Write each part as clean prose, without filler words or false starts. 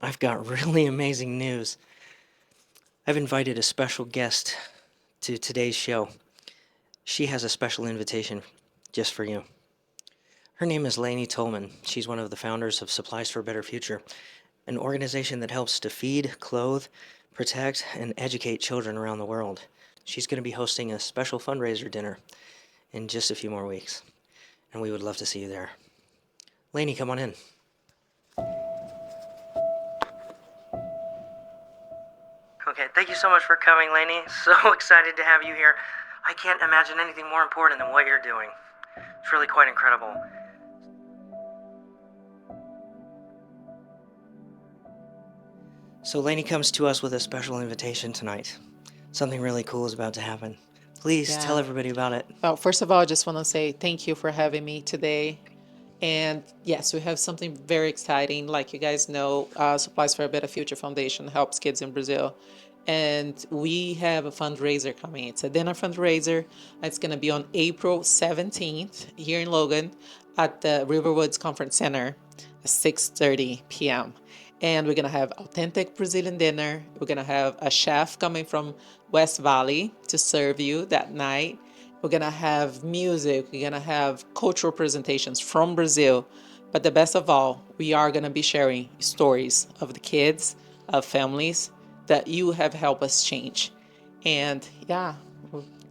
I've got really amazing news. I've invited a special guest to today's show. She has a special invitation just for you. Her name is Laney Tolman. She's one of the founders of Supplies for a Better Future, an organization that helps to feed, clothe, protect, and educate children around the world. She's going to be hosting a special fundraiser dinner in just a few more weeks, and we would love to see you there. Laney, come on in. Okay, thank you so much for coming, Laney. So excited to have you here. I can't imagine anything more important than what you're doing. It's really quite incredible. So Laney comes to us with a special invitation tonight. Something really cool is about to happen. Please tell everybody about it. Well, first of all, I just want to say thank you for having me today. And yes, we have something very exciting. Like you guys know, Supplies for a Better Future Foundation helps kids in Brazil. And we have a fundraiser coming. It's a dinner fundraiser. It's going to be on April 17th here in Logan at the Riverwoods Conference Center at 6:30 p.m. And we're going to have authentic Brazilian dinner. We're going to have a chef coming from West Valley to serve you that night. We're going to have music. We're going to have cultural presentations from Brazil. But the best of all, we are going to be sharing stories of the kids, of families that you have helped us change. And yeah,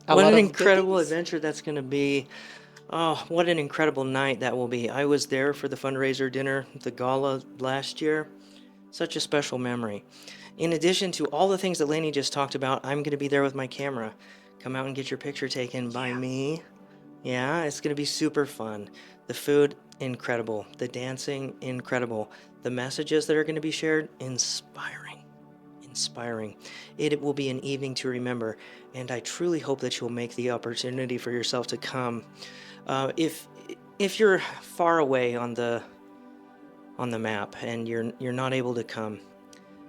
what an incredible adventure that's going to be. Oh, what an incredible night that will be. I was there for the fundraiser dinner, the Gala last year. Such a special memory. In addition to all the things that Laney just talked about, I'm going to be there with my camera. Come out and get your picture taken by me. Yeah, it's going to be super fun. The food, incredible. The dancing, incredible. The messages that are going to be shared, inspiring. It will be an evening to remember, and I truly hope that you'll make the opportunity for yourself to come. If you're far away on the map and you're not able to come,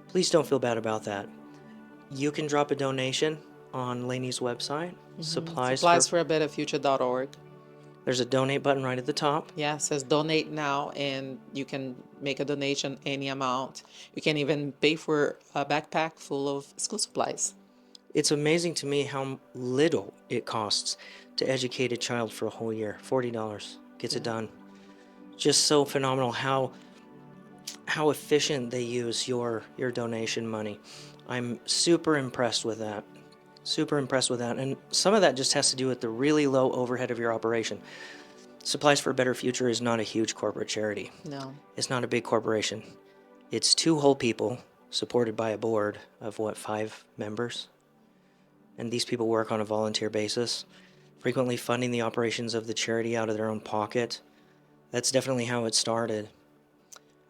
please don't feel bad about that. You can drop a donation on Laney's website, suppliesforabetterfuture.org. There's a donate button right at the top. Yeah, it says donate now, and you can make a donation any amount. You can even pay for a backpack full of school supplies. It's amazing to me how little it costs to educate a child for a whole year. $40 gets it done. Just so phenomenal how efficient they use your donation money. I'm super impressed with that. And some of that just has to do with the really low overhead of your operation. Supplies for a Better Future is not a huge corporate charity. No. It's not a big corporation. It's two whole people supported by a board of 5 members. And these people work on a volunteer basis, frequently funding the operations of the charity out of their own pocket. That's definitely how it started.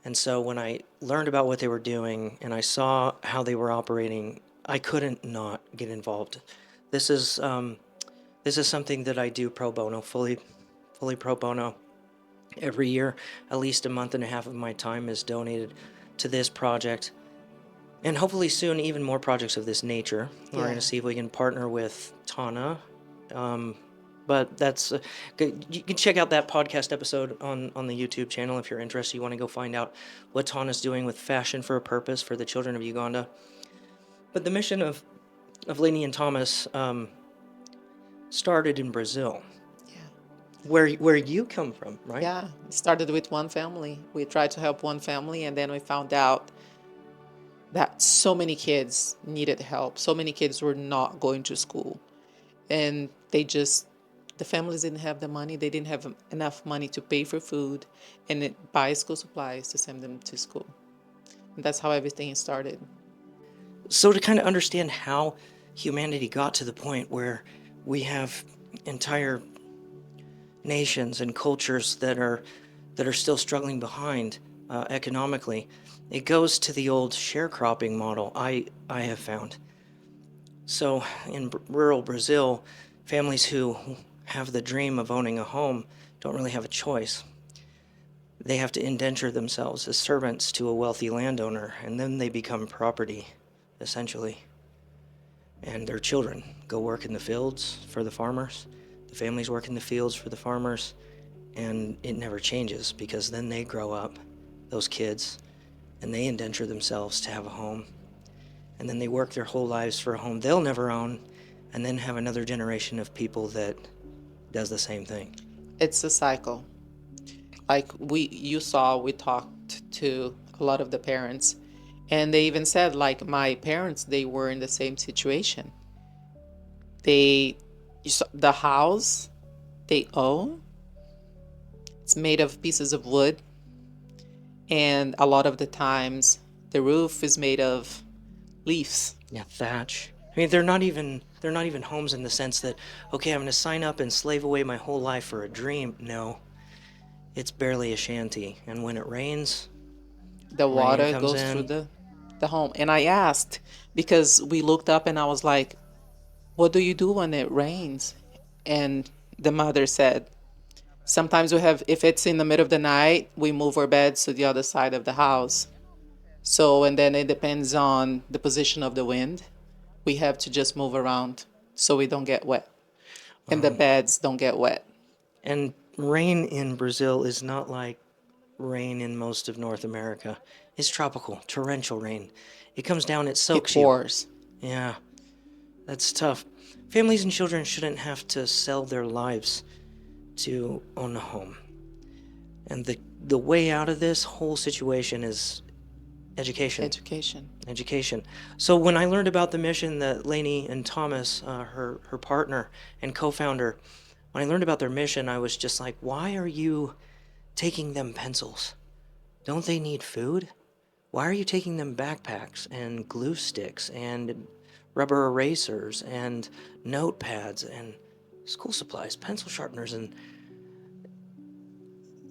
And so when I learned about what they were doing and I saw how they were operating, I couldn't not get involved. This is something that I do pro bono, fully pro bono. Every year, at least a month and a half of my time is donated to this project. And hopefully soon, even more projects of this nature. We're going to see if we can partner with Tana. But that's you can check out that podcast episode on the YouTube channel if you're interested. You want to go find out what Tana's doing with Fashion for a Purpose for the children of Uganda. But the mission of Laney and Thomas started in Brazil. Where you come from, right? Yeah, it started with one family. We tried to help one family, and then we found out that so many kids needed help. So many kids were not going to school. And the families didn't have the money. They didn't have enough money to pay for food and buy school supplies to send them to school. And that's how everything started. So to kind of understand how humanity got to the point where we have entire nations and cultures that are still struggling behind economically, it goes to the old sharecropping model I have found. So in rural Brazil, families who have the dream of owning a home don't really have a choice. They have to indenture themselves as servants to a wealthy landowner, and then they become property, essentially. And their children go work in the fields for the farmers. The families work in the fields for the farmers, and it never changes because then they grow up, those kids, and they indenture themselves to have a home. And then they work their whole lives for a home they'll never own, and then have another generation of people that does the same thing. It's a cycle. Like we talked to a lot of the parents, and they even said, like, my parents, they were in the same situation. The house they own, it's made of pieces of wood, and a lot of the times the roof is made of leaves. Yeah, thatch. I mean, they're not even homes in the sense that, okay, I'm going to sign up and slave away my whole life for a dream. No, it's barely a shanty. And when it rains, The rain water comes goes through in. the home. And I asked, because we looked up and I was like, what do you do when it rains? And the mother said, sometimes if it's in the middle of the night, we move our beds to the other side of the house. So, and then it depends on the position of the wind. We have to just move around so we don't get wet. And the beds don't get wet. And rain in Brazil is not like rain in most of North America. It's tropical, torrential rain. It comes down, it It soaks you. pours. Yeah, that's tough. Families and children shouldn't have to sell their lives to own a home. And the way out of this whole situation is education. Education. So when I learned about the mission that Laney and Thomas, her partner and co-founder, when I learned about their mission, I was just like, why are you taking them pencils? Don't they need food? Why are you taking them backpacks and glue sticks and rubber erasers and notepads and school supplies, pencil sharpeners? And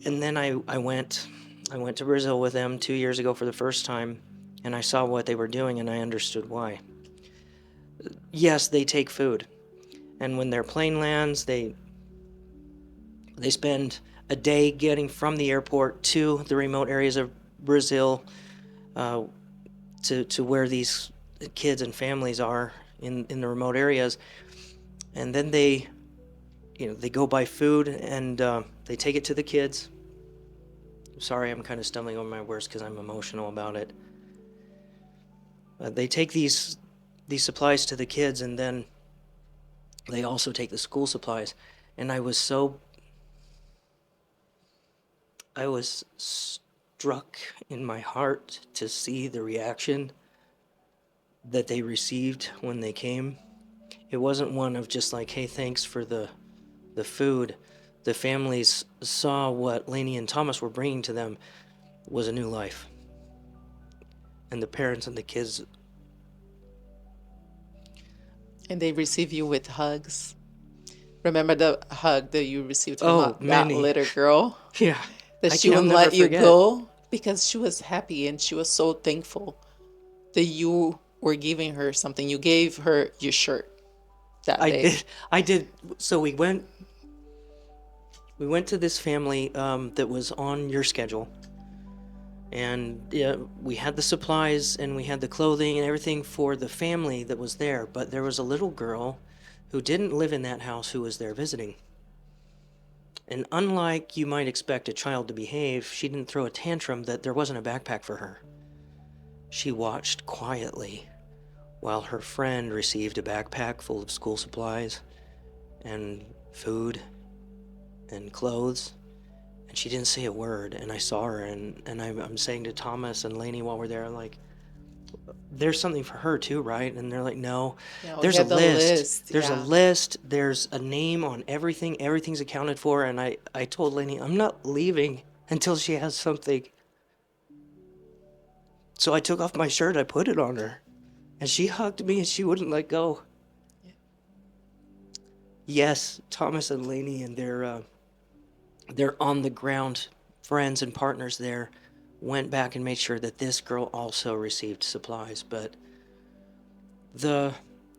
then I went to Brazil with them 2 years ago for the first time, and I saw what they were doing, and I understood why. Yes, they take food, and when their plane lands, they spend a day getting from the airport to the remote areas of Brazil, to where these kids and families are in the remote areas, and then they go buy food and they take it to the kids. Sorry, I'm kind of stumbling over my words because I'm emotional about it. They take these supplies to the kids, and then they also take the school supplies. And I was struck in my heart to see the reaction that they received when they came. It wasn't one of just like, hey, thanks for the food. The families saw what Laney and Thomas were bringing to them was a new life. And the parents and the kids. And they receive you with hugs. Remember the hug that you received from that many. little girl? Yeah. That she wouldn't let you go because she was happy and she was so thankful that you were giving her something. You gave her your shirt that day. I did. So we went to this family that was on your schedule. And we had the supplies and we had the clothing and everything for the family that was there. But there was a little girl who didn't live in that house who was there visiting. And unlike you might expect a child to behave, she didn't throw a tantrum that there wasn't a backpack for her. She watched quietly while her friend received a backpack full of school supplies and food and clothes. And she didn't say a word, and I saw her, and I'm saying to Thomas and Laney while we're there, like, there's something for her too, right? And they're like, no, there's a list. There's a list. There's a name on everything. Everything's accounted for. And I told Laney, I'm not leaving until she has something. So I took off my shirt. I put it on her. And she hugged me and she wouldn't let go. Yeah. Yes, Thomas and Laney and their on the ground friends and partners there went back and made sure that this girl also received supplies. But the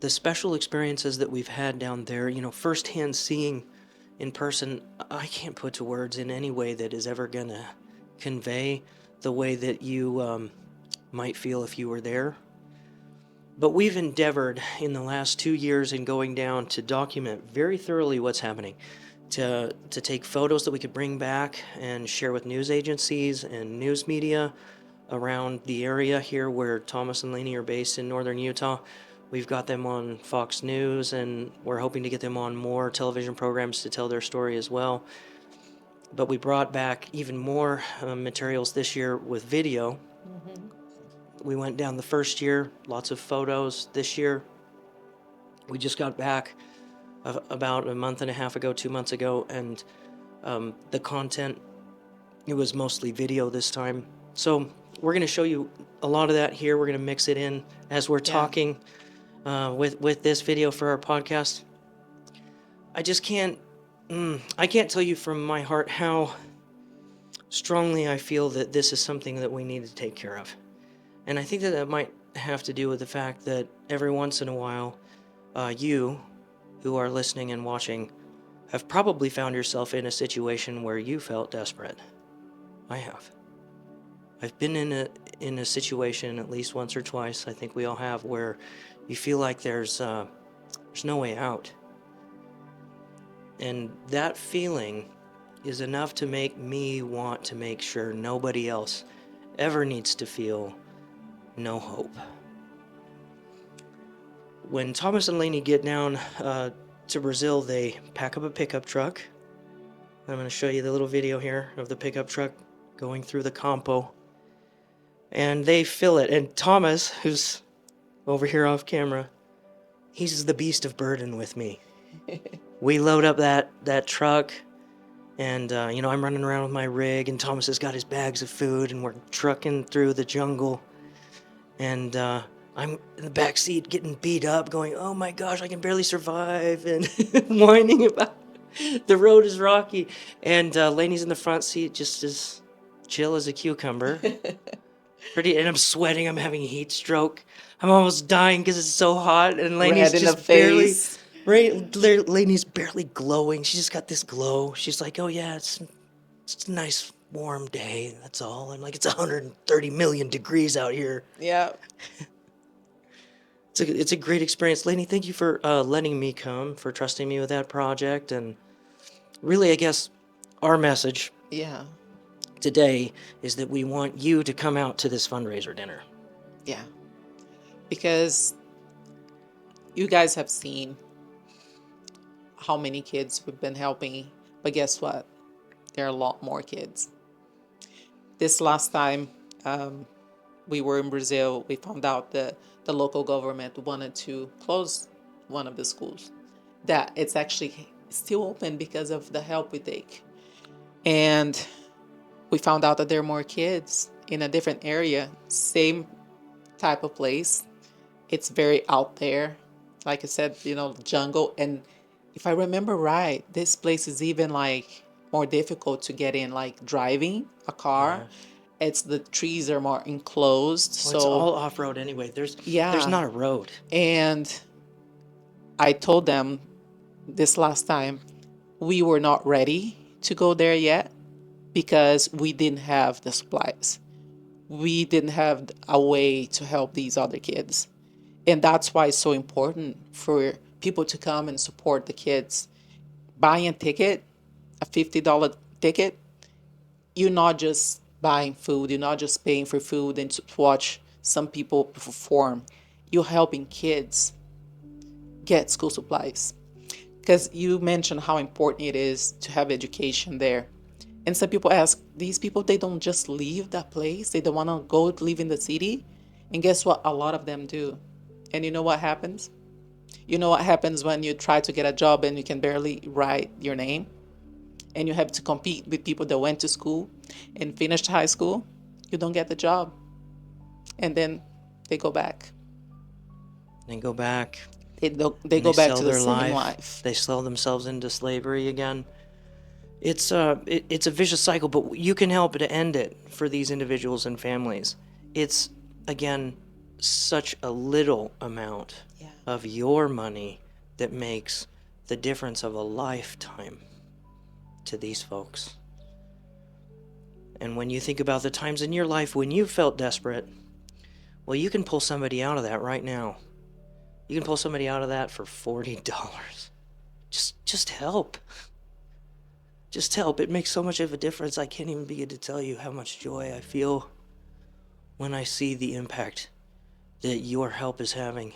special experiences that we've had down there, firsthand seeing in person, I can't put to words in any way that is ever gonna convey the way that you might feel if you were there. But we've endeavored in the last 2 years in going down to document very thoroughly what's happening, to take photos that we could bring back and share with news agencies and news media, around the area here where Thomas and Laney are based in northern Utah. We've got them on Fox News, and we're hoping to get them on more television programs to tell their story as well. But we brought back even more materials this year with video. We went down the first year, lots of photos. This year, we just got back about a month and a half ago, 2 months ago, and the content, it was mostly video this time. So we're going to show you a lot of that here. We're going to mix it in as we're talking with this video for our podcast. I just can't, I can't tell you from my heart how strongly I feel that this is something that we need to take care of. And I think that that might have to do with the fact that every once in a while, you who are listening and watching have probably found yourself in a situation where you felt desperate. I have. I've been in a situation at least once or twice, I think we all have, where you feel like there's no way out. And that feeling is enough to make me want to make sure nobody else ever needs to feel no hope. When Thomas and Laney get down to Brazil, they pack up a pickup truck. I'm going to show you the little video here of the pickup truck going through the campo. And they fill it. And Thomas, who's over here off camera, he's the beast of burden with me. We load up that truck, and I'm running around with my rig, and Thomas has got his bags of food, and we're trucking through the jungle. And I'm in the back seat getting beat up, going, oh my gosh, I can barely survive, and whining about the road is rocky. And Laney's in the front seat, just as chill as a cucumber. And I'm sweating, I'm having a heat stroke. I'm almost dying because it's so hot, and Laney's just barely... Laney's barely glowing. She just got this glow. She's like, oh yeah, it's a nice warm day, that's all. I'm like, it's 130 million degrees out here. Yeah. It's a great experience. Laney, thank you for letting me come, for trusting me with that project. And really, I guess our message today is that we want you to come out to this fundraiser dinner. Yeah. Because you guys have seen how many kids we've been helping, but guess what? There are a lot more kids. This last time we were in Brazil, we found out that the local government wanted to close one of the schools. That it's actually still open because of the help we take. And we found out that there are more kids in a different area, same type of place. It's very out there. Like I said, jungle. And if I remember right, this place is even like more difficult to get in, like driving a car. Yeah. The trees are more enclosed. Well, so it's all off-road anyway. There's not a road. And I told them this last time, we were not ready to go there yet because we didn't have the supplies. We didn't have a way to help these other kids. And that's why it's so important for people to come and support the kids. Buying a ticket, a $50 ticket, you're not just buying food, you're not just paying for food and to watch some people perform. You're helping kids get school supplies. Because you mentioned how important it is to have education there. And some people ask, these people, they don't just leave that place, they don't want to go live in the city. And guess what? A lot of them do. And you know what happens? You know what happens when you try to get a job and you can barely write your name? And you have to compete with people that went to school and finished high school? You don't get the job. And then they go back. They go back. They go back to the same life. They sell themselves into slavery again. It's a vicious cycle, but you can help to end it for these individuals and families. It's, again, such a little amount of your money that makes the difference of a lifetime to these folks. And when you think about the times in your life when you felt desperate, well, you can pull somebody out of that right now. You can pull somebody out of that for $40. Just help. Just help. It makes so much of a difference. I can't even begin to tell you how much joy I feel when I see the impact that your help is having.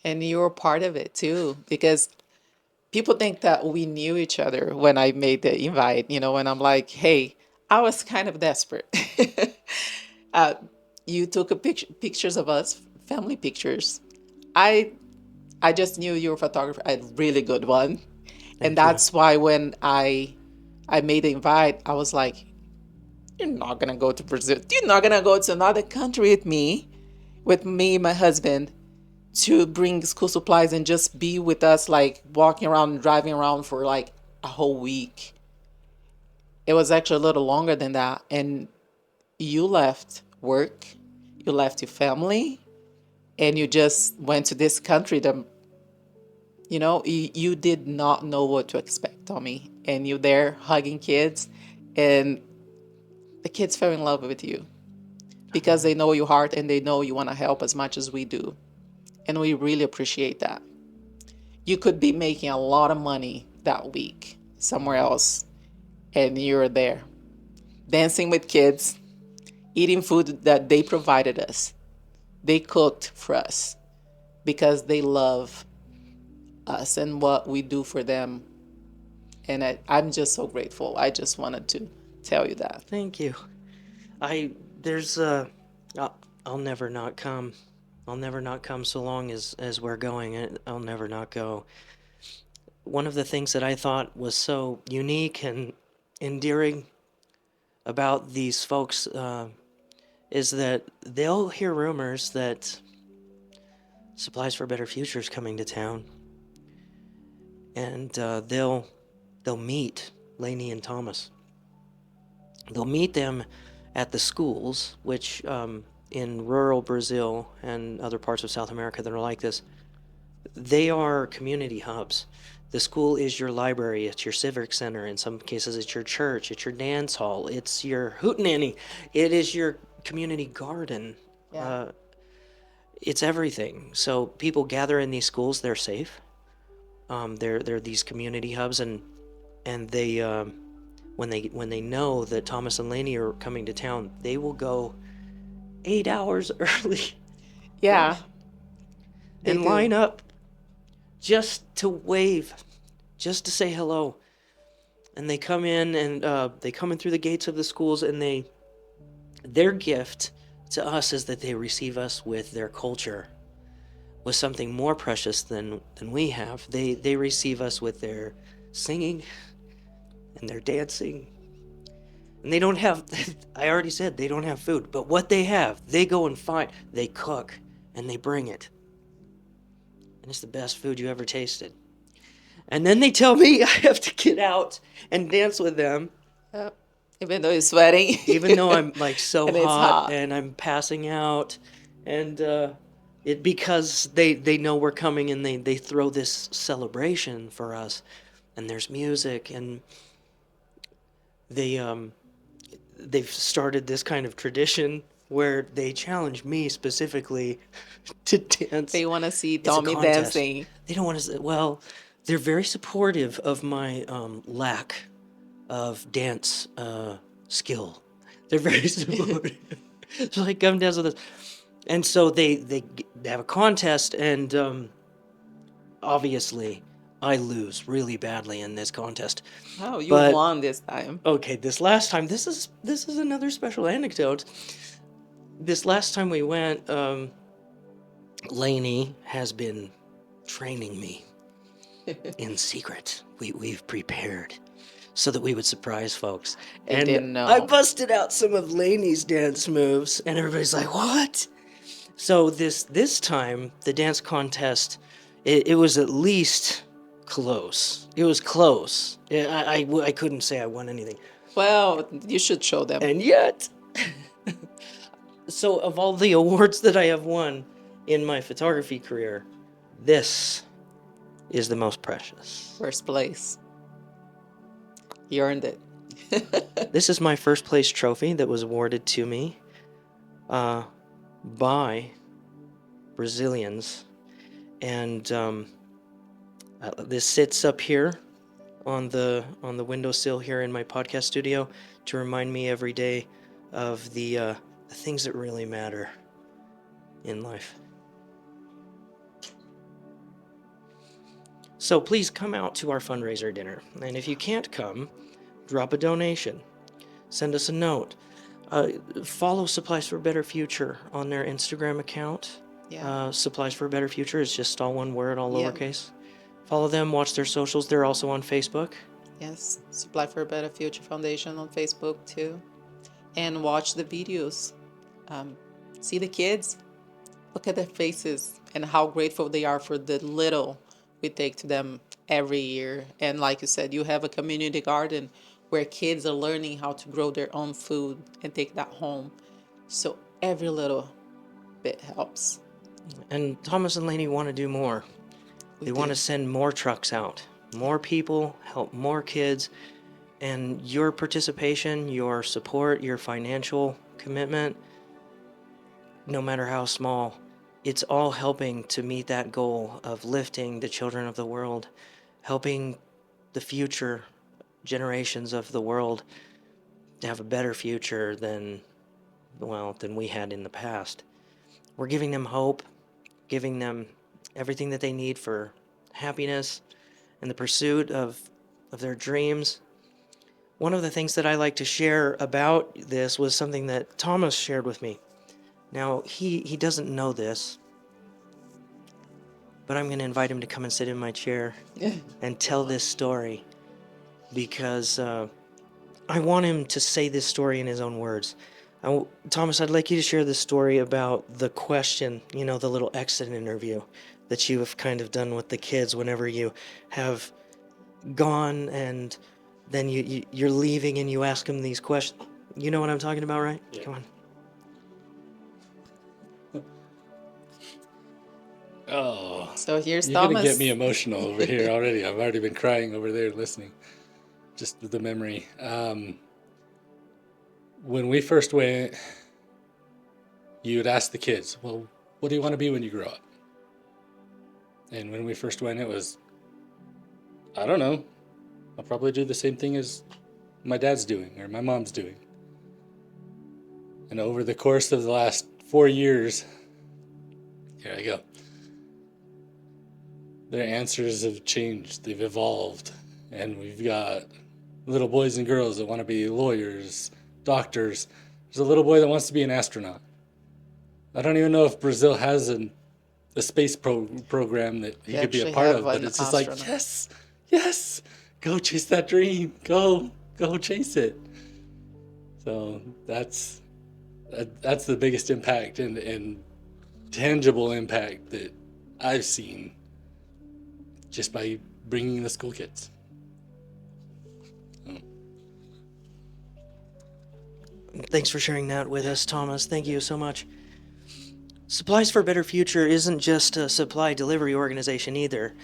And you're part of it too, because people think that we knew each other when I made the invite, when I'm like, hey, I was kind of desperate. uh, you took pictures of us, family pictures. I I just knew you were a photographer, a really good one. And Thank you. that's why when I made the invite, I was like, you're not gonna go to Brazil. You're not gonna go to another country with me, my husband, to bring school supplies and just be with us, like walking around and driving around for like a whole week. It was actually a little longer than that. And you left work, you left your family, and you just went to this country that, you did not know what to expect, Tommy. And you there hugging kids, and the kids fell in love with you because they know your heart and they know you want to help as much as we do. And we really appreciate that. You could be making a lot of money that week somewhere else, and you're there dancing with kids, eating food that they provided us. They cooked for us because they love us and what we do for them. And I'm just so grateful. I just wanted to tell you that. Thank you. There's I'll never not come. I'll never not come so long as we're going. I'll never not go. One of the things that I thought was so unique and endearing about these folks is that they'll hear rumors that Supplies for a Better Future is coming to town, and they'll meet Laney and Thomas. They'll meet them at the schools, which in rural Brazil and other parts of South America that are like this, they are community hubs. The school is your library, it's your civic center, in some cases it's your church, it's your dance hall, it's your hootenanny, it is your community garden. Yeah. It's everything. So people gather in these schools, they're safe. They're these community hubs, and they when they know that Thomas and Laney are coming to town, they will go 8 hours early Yeah. They and do. line up just to wave, just to say hello. And they come in, and they come in through the gates of the schools, and their gift to us is that they receive us with their culture, with something more precious than we have. They receive us with their singing and their dancing. And they don't have, I already said, they don't have food. But what they have, they go and find. They cook, and they bring it. And it's the best food you ever tasted. And then they tell me I have to get out and dance with them, Yep. Even though you're sweating. even though I'm like so And it's hot. and I'm passing out. And it because they know we're coming, and they throw this celebration for us. And there's music, and they've started this kind of tradition where they challenge me specifically to dance. They want to see It's a Tommy contest. dancing. They don't want to. Well, they're very supportive of my lack of dance skill. They're very supportive. So like, come dance with us, and so they have a contest, and obviously I lose really badly in this contest. Oh, you But won this time. okay, this last time, this is another special anecdote. This last time we went, Laney has been training me in secret. We've prepared so that we would surprise folks. They And didn't know. I busted out some of Laney's dance moves, and everybody's like, "What?" So this time, the dance contest, it was at least close. It was close. I couldn't say I won anything. Well, you should show them. And yet, so of all the awards that I have won in my photography career, this is the most precious. First place. You earned it. This is my first place trophy that was awarded to me by Brazilians. And this sits up here on the windowsill here in my podcast studio to remind me every day of the the things that really matter in life. So please come out to our fundraiser dinner. And if you can't come, drop a donation. Send us a note. Follow Supplies for a Better Future on their Instagram account. Yeah. Supplies for a Better Future is just all one word, all Yeah. lowercase. Follow them, watch their socials. They're also on Facebook. Yes. Supply for a Better Future Foundation on Facebook too. And watch the videos. See the kids. Look at their faces and how grateful they are for the little we take to them every year. And like you said, you have a community garden where kids are learning how to grow their own food and take that home. So every little bit helps. And Thomas and Laney want to do more. They want to send more trucks out, more people, help more kids. And your participation, your support, your financial commitment, no matter how small, it's all helping to meet that goal of lifting the children of the world, helping the future generations of the world to have a better future than we had in the past. We're giving them hope, giving them everything that they need for happiness and the pursuit of their dreams. One of the things that I like to share about this was something that Thomas shared with me. Now, he doesn't know this, but I'm going to invite him to come and sit in my chair and tell this story because I want him to say this story in his own words. Thomas, I'd like you to share this story about the question, the little exit interview that you have kind of done with the kids whenever you have gone and then you're leaving and you ask them these questions. You know what I'm talking about, right? Yeah. Come on. Oh, so here's you're Thomas. You're going to get me emotional over here already. I've already been crying over there listening, just with the memory. When we first went, you would ask the kids, well, what do you want to be when you grow up? And when we first went, it was, I don't know. I'll probably do the same thing as my dad's doing or my mom's doing. And over the course of the last 4 years, here I go. Their answers have changed. They've evolved. And we've got little boys and girls that want to be lawyers, doctors. There's a little boy that wants to be an astronaut. I don't even know if Brazil has a space program that he could be a part of, but it's just like, yes, go chase that dream. Go chase it. So that's the biggest impact and tangible impact that I've seen just by bringing the school kids. Thanks for sharing that with us, Thomas. Thank you so much. Supplies for a Better Future isn't just a supply delivery organization either.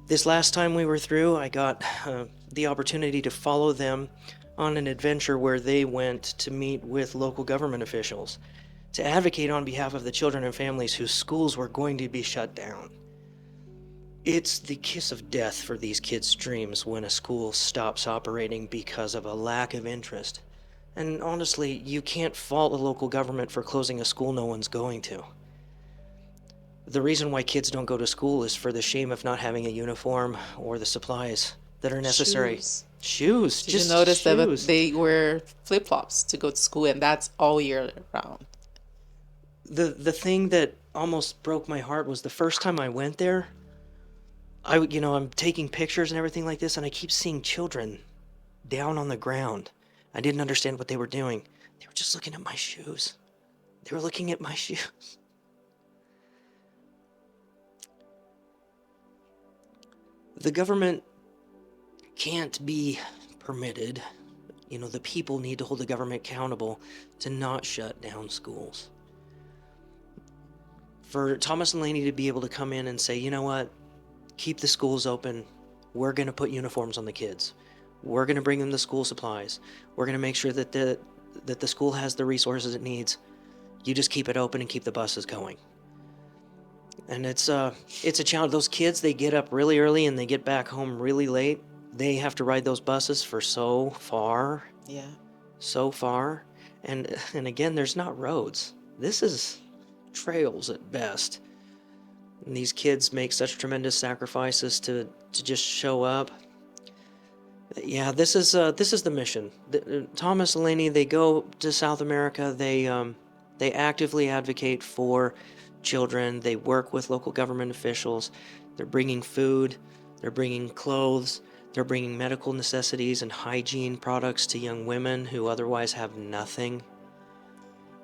This last time we were through, I got the opportunity to follow them on an adventure where they went to meet with local government officials to advocate on behalf of the children and families whose schools were going to be shut down. It's the kiss of death for these kids' dreams when a school stops operating because of a lack of interest. And honestly, you can't fault a local government for closing a school no one's going to. The reason why kids don't go to school is for the shame of not having a uniform or the supplies that are necessary. Shoes. Did you notice that they wear flip-flops to go to school, and that's all year round? The thing that almost broke my heart was the first time I went there, I'm taking pictures and everything like this, and I keep seeing children down on the ground. I didn't understand what they were doing. They were just looking at my shoes. They were looking at my shoes. The government can't be permitted. The people need to hold the government accountable to not shut down schools. For Thomas and Laney to be able to come in and say, you know what, keep the schools open. We're going to put uniforms on the kids. We're going to bring them the school supplies. We're going to make sure that the school has the resources it needs. You just keep it open and keep the buses going. And it's a challenge. Those kids, they get up really early and they get back home really late. They have to ride those buses for so far. Yeah. So far. And again, there's not roads. This is trails at best. And these kids make such tremendous sacrifices to just show up. Yeah, this is the mission. Thomas and Laney, they go to South America. They actively advocate for children. They work with local government officials. They're bringing food. They're bringing clothes. They're bringing medical necessities and hygiene products to young women who otherwise have nothing.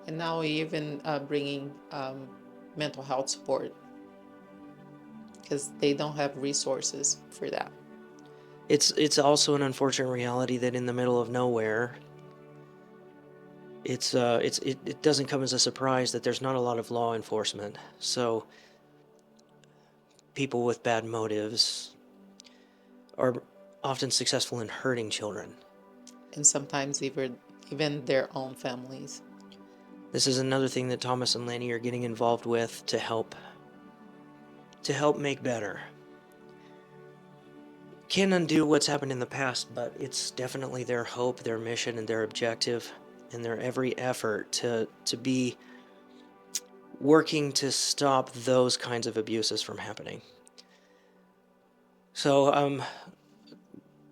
And now we even bringing mental health support because they don't have resources for that. It's also an unfortunate reality that in the middle of nowhere, it doesn't come as a surprise that there's not a lot of law enforcement. So people with bad motives are often successful in hurting children. And sometimes even their own families. This is another thing that Thomas and Laney are getting involved with to help make better. Can't undo what's happened in the past, but it's definitely their hope, their mission, and their objective, and their every effort to be working to stop those kinds of abuses from happening. So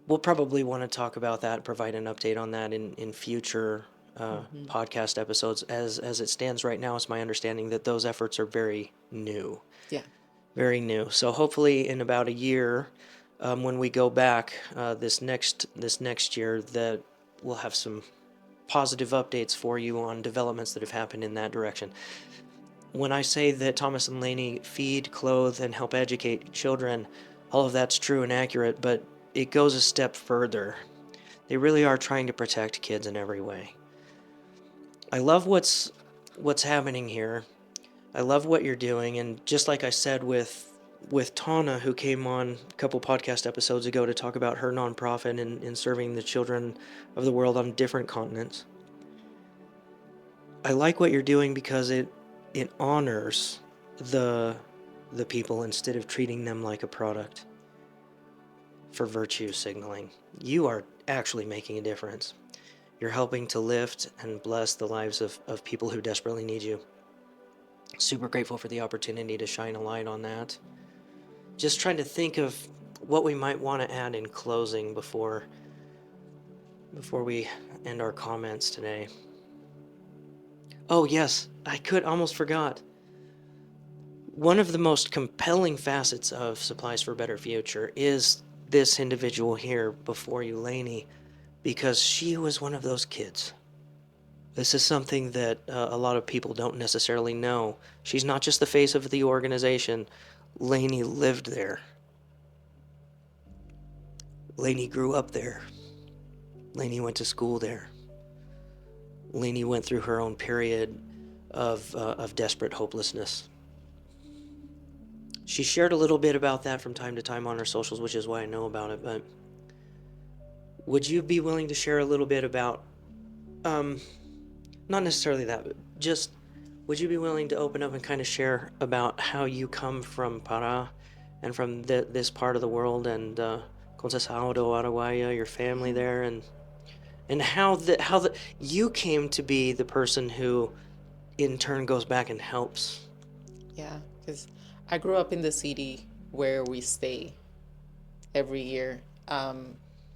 we'll probably want to talk about that, provide an update on that in future podcast episodes. As it stands right now, it's my understanding that those efforts are very new. Yeah. Very new. So hopefully in about a year, when we go back this next year, that we'll have some positive updates for you on developments that have happened in that direction. When I say that Thomas and Laney feed, clothe, and help educate children, all of that's true and accurate, but it goes a step further. They really are trying to protect kids in every way. I love what's happening here. I love what you're doing, and just like I said with Tana, who came on a couple podcast episodes ago to talk about her nonprofit and serving the children of the world on different continents. I like what you're doing because it honors the people instead of treating them like a product for virtue signaling. You are actually making a difference. You're helping to lift and bless the lives of people who desperately need you. Super grateful for the opportunity to shine a light on that. Just trying to think of what we might want to add in closing before we end our comments today. Oh yes, I almost forgot. One of the most compelling facets of Supplies for a Better Future is this individual here before you, Laney, because she was one of those kids. This is something that a lot of people don't necessarily know. She's not just the face of the organization. Laney lived there. Laney grew up there. Laney went to school there. Laney went through her own period of desperate hopelessness. She shared a little bit about that from time to time on her socials, which is why I know about it, but would you be willing to share a little bit about, not necessarily that, but just, would you be willing to open up and kind of share about how you come from Pará and from this part of the world, and Conceição do Araguaia, your family there, and how you came to be the person who in turn goes back and helps? Yeah, because I grew up in the city where we stay every year.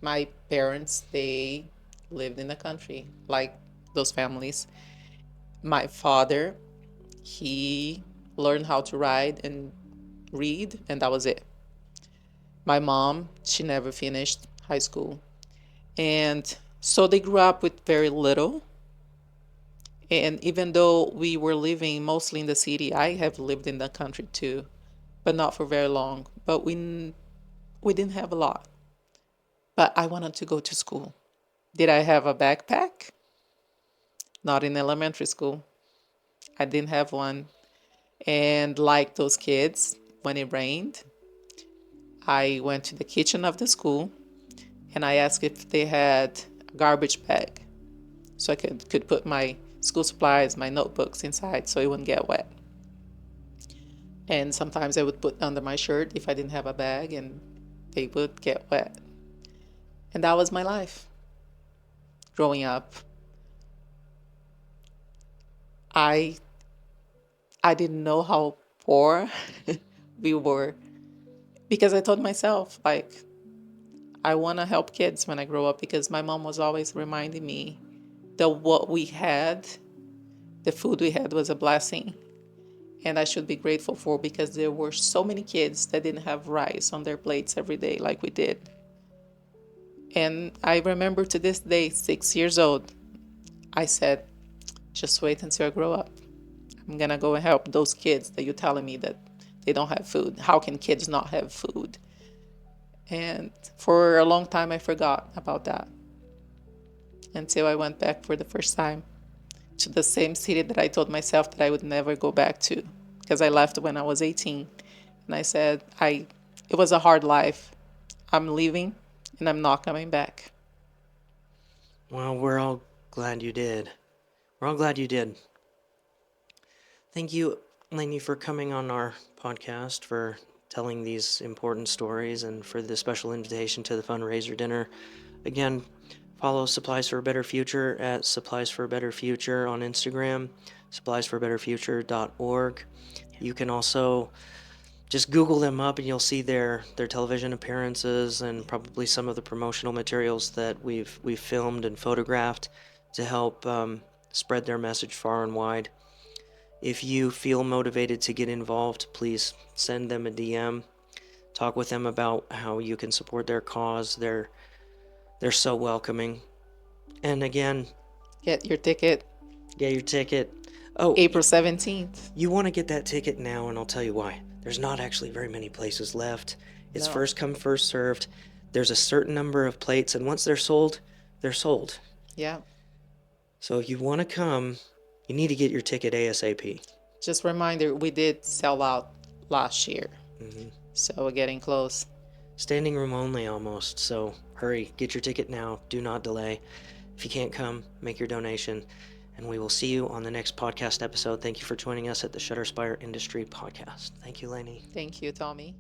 My parents, they lived in the country, like those families. My father, he learned how to ride and read, and that was it. My mom, she never finished high school. And so they grew up with very little. And even though we were living mostly in the city, I have lived in the country too, but not for very long. But we didn't have a lot. But I wanted to go to school. Did I have a backpack? Not in elementary school. I didn't have one. And like those kids, when it rained, I went to the kitchen of the school and I asked if they had a garbage bag so I could put my school supplies, my notebooks inside so it wouldn't get wet. And sometimes I would put under my shirt if I didn't have a bag and they would get wet. And that was my life growing up. I I didn't know how poor we were, because I told myself, like, I want to help kids when I grow up, because my mom was always reminding me that what we had, the food we had, was a blessing. And I should be grateful for, because there were so many kids that didn't have rice on their plates every day like we did. And I remember to this day, 6 years old, I said, just wait until I grow up. I'm going to go and help those kids that you're telling me that they don't have food. How can kids not have food? And for a long time, I forgot about that, until I went back for the first time to the same city that I told myself that I would never go back to, because I left when I was 18. And I said, it was a hard life. I'm leaving, and I'm not coming back. Well, we're all glad you did. We're all glad you did. Thank you, Laney, for coming on our podcast, for telling these important stories, and for the special invitation to the fundraiser dinner. Again, follow Supplies for a Better Future at Supplies for a Better Future on Instagram, suppliesforabetterfuture.org. You can also just Google them up, and you'll see their television appearances and probably some of the promotional materials that we've filmed and photographed to help spread their message far and wide. If you feel motivated to get involved, please send them a DM. Talk with them about how you can support their cause. They're so welcoming. And again, Get your ticket. get your ticket. Oh, April 17th. you want to get that ticket now, and I'll tell you why. There's not actually very many places left. It's No. first come, first served. There's a certain number of plates, and once they're sold, they're sold. Yeah. So if you want to come, you need to get your ticket ASAP. Just reminder, we did sell out last year. So we're getting close. Standing room only almost, so hurry, get your ticket now, do not delay. If you can't come, make your donation, and we will see you on the next podcast episode. Thank you for joining us at the ShutterSpire Industry Podcast. Thank you, Laney. Thank you, Tommy.